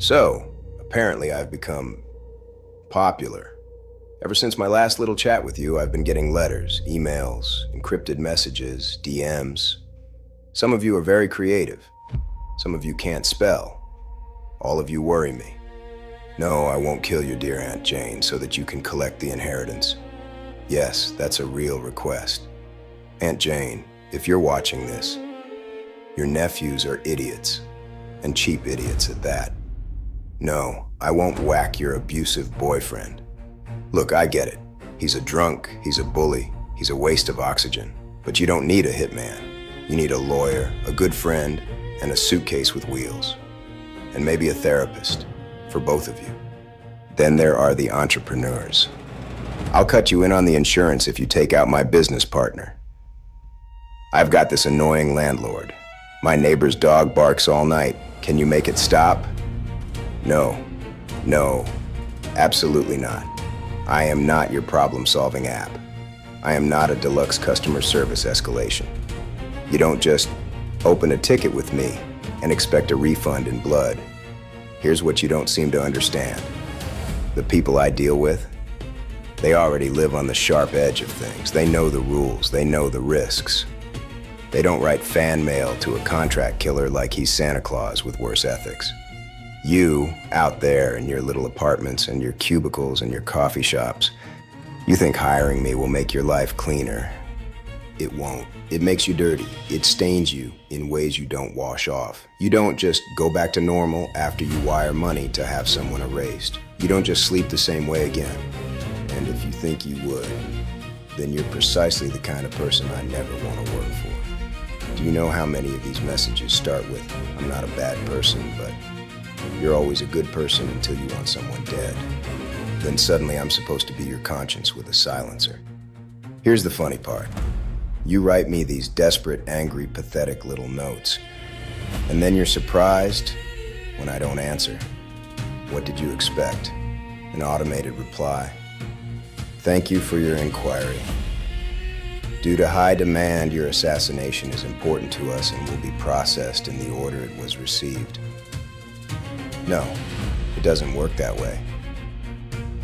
So, apparently I've become popular. Ever since my last little chat with you, I've been getting letters, emails, encrypted messages, DMs. Some of you are very creative. Some of you can't spell. All of you worry me. No, I won't kill your dear Aunt Jane so that you can collect the inheritance. Yes, that's a real request. Aunt Jane, if you're watching this, your nephews are idiots, and cheap idiots at that. No, I won't whack your abusive boyfriend. Look, I get it. He's a drunk, he's a bully, he's a waste of oxygen. But you don't need a hitman. You need a lawyer, a good friend, and a suitcase with wheels. And maybe a therapist, for both of you. Then there are the entrepreneurs. I'll cut you in on the insurance if you take out my business partner. I've got this annoying landlord. My neighbor's dog barks all night. Can you make it stop? No, absolutely not. I am not your problem-solving app. I am not a deluxe customer service escalation. You don't just open a ticket with me and expect a refund in blood. Here's what you don't seem to understand. The people I deal with, they already live on the sharp edge of things. They know the rules, they know the risks. They don't write fan mail to a contract killer like he's Santa Claus with worse ethics. You, out there in your little apartments and your cubicles and your coffee shops, you think hiring me will make your life cleaner. It won't. It makes you dirty. It stains you in ways you don't wash off. You don't just go back to normal after you wire money to have someone erased. You don't just sleep the same way again. And if you think you would, then you're precisely the kind of person I never want to work for. Do you know how many of these messages start with, "I'm not a bad person, but you're always a good person until you want someone dead"? Then suddenly I'm supposed to be your conscience with a silencer. Here's the funny part. You write me these desperate, angry, pathetic little notes. And then you're surprised when I don't answer. What did you expect? An automated reply. Thank you for your inquiry. Due to high demand, your assassination is important to us and will be processed in the order it was received. No, it doesn't work that way.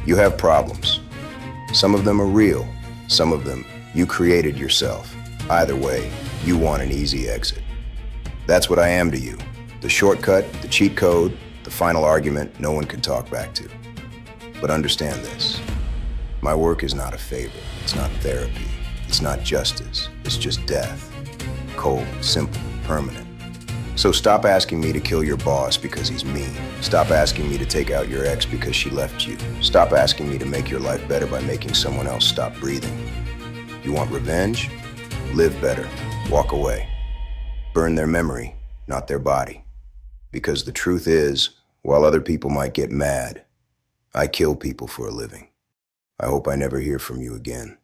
You have problems. Some of them are real. Some of them you created yourself. Either way, you want an easy exit. That's what I am to you. The shortcut, the cheat code, the final argument no one can talk back to. But understand this. My work is not a favor. It's not therapy. It's not justice. It's just death. Cold, simple, permanent. So stop asking me to kill your boss because he's mean. Stop asking me to take out your ex because she left you. Stop asking me to make your life better by making someone else stop breathing. You want revenge? Live better. Walk away. Burn their memory, not their body. Because the truth is, while other people might get mad, I kill people for a living. I hope I never hear from you again.